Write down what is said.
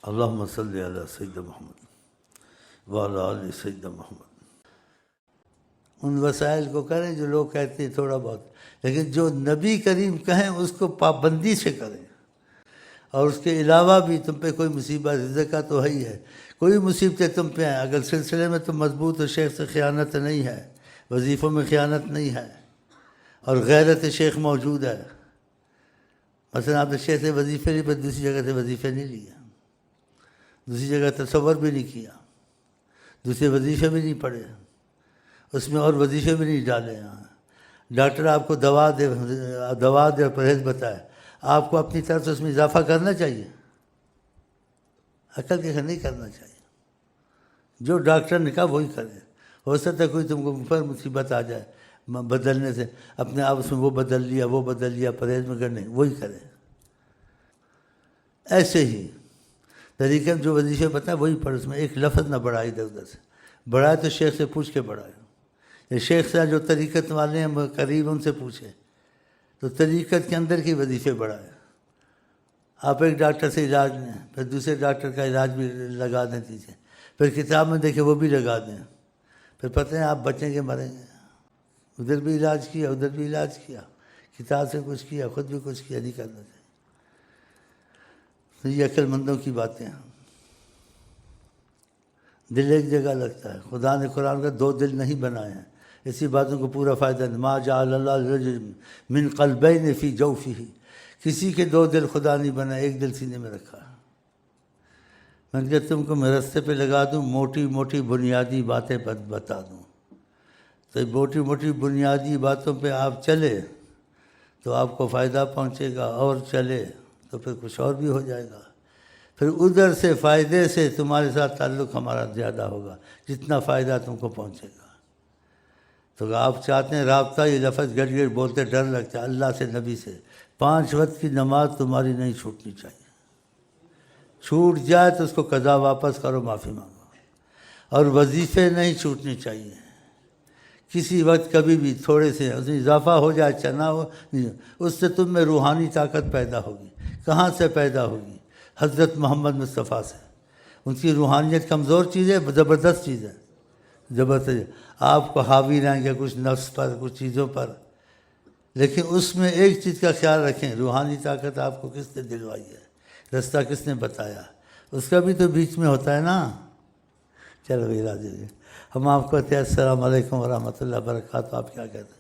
اللہم صلی علی سیدنا محمد وعلی آل سیدنا محمد۔ ان وسائل کو کریں جو لوگ کہتے ہیں تھوڑا بہت، لیکن جو نبی کریم کہیں اس کو پابندی سے کریں۔ اور اس کے علاوہ بھی تم پہ کوئی مصیبت، رزق کا تو ہے ہی ہے، کوئی مصیبتیں تم پہ ہیں، اگر سلسلے میں تم مضبوط ہو، شیخ سے خیانت نہیں ہے، وظیفوں میں خیانت نہیں ہے، اور غیرت شیخ موجود ہے۔ مثلا آپ نے شیخ سے وظیفے لی پر دوسری جگہ سے وظیفے نہیں لیا، دوسری جگہ تصور بھی نہیں کیا، دوسرے وظیفے بھی نہیں پڑھے، اس میں اور وظیفے بھی نہیں ڈالے۔ ڈاکٹر آپ کو دوا دے پرہیز بتائے، آپ کو اپنی طرف سے اس میں اضافہ کرنا چاہیے؟ عقل کے خیر نہیں کرنا چاہیے۔ جو ڈاکٹر نے کہا وہی کرے۔ ہو سکتا ہے کوئی تم کو پر مصیبت آ جائے بدلنے سے، اپنے آپ اس میں وہ بدل لیا پرہیز میں کرنے، وہی کرے۔ ایسے ہی طریقے میں جو وظیفے بتائے وہی پڑھ، اس میں ایک لفظ نہ بڑھائے ادھر ادھر سے، بڑھائے تو شیخ سے پوچھ کے بڑھائے۔ یہ شیخ سے جو طریقت والے ہیں قریب ان سے پوچھے تو طریقت کے اندر کی وظیفے بڑھائے۔ آپ ایک ڈاکٹر سے علاج لیں، پھر دوسرے ڈاکٹر کا علاج بھی لگا دیں دیجیے، پھر کتاب میں دیکھیں وہ بھی لگا دیں، پھر پتہ ہے آپ بچیں گے مریں گے۔ ادھر بھی علاج کیا، ادھر بھی علاج کیا، کتاب سے کچھ کیا، خود بھی کچھ کیا، نہیں کرنا چاہیے۔ تو یہ عقل مندوں کی باتیں ہیں۔ دل ایک جگہ لگتا ہے، خدا نے قرآن کا 2 دل نہیں بنائے ہیں، اسی باتوں کو پورا فائدہ ہے۔ ما جعل اللہ لرجل من قلبین فی جوفہ، کسی کے 2 دل خدا نہیں بنائے، ایک دل سینے میں رکھا۔ میں نے کہا تم کو میں رستے پہ لگا دوں، موٹی موٹی بنیادی باتیں بتا دوں، تو موٹی موٹی بنیادی باتوں پہ آپ چلے تو آپ کو فائدہ پہنچے گا، اور چلے تو پھر کچھ اور بھی ہو جائے گا، پھر ادھر سے فائدے سے تمہارے ساتھ تعلق ہمارا زیادہ ہوگا جتنا فائدہ تم کو پہنچے گا۔ تو آپ چاہتے ہیں رابطہ، یہ لفظ گڑ گڑ بولتے ڈر لگتا ہے، اللہ سے نبی سے 5 وقت کی نماز تمہاری نہیں چھوٹنی چاہیے، چھوٹ جائے تو اس کو قضا واپس کرو، معافی مانگو۔ اور وظیفے نہیں چھوٹنے چاہیے کسی وقت، کبھی بھی تھوڑے سے اس میں اضافہ ہو جائے اچھا، نہ ہو اس سے تم میں روحانی طاقت پیدا ہوگی۔ کہاں سے پیدا ہوگی؟ حضرت محمد مصطفیٰ سے۔ ان کی روحانیت کمزور چیز ہے، زبردست چیز ہے، زبردست۔ آپ کو حاوی رہیں گے کچھ نفس پر، کچھ چیزوں پر، لیکن اس میں ایک چیز کا خیال رکھیں، روحانی طاقت آپ کو کس نے دلوائی ہے، رستہ کس نے بتایا، اس کا بھی تو بیچ میں ہوتا ہے نا۔ چلو راضی جی، ہم آپ کو کہتے ہیں السلام علیکم ورحمۃ اللہ وبرکاتہ، آپ کیا کہتے ہیں؟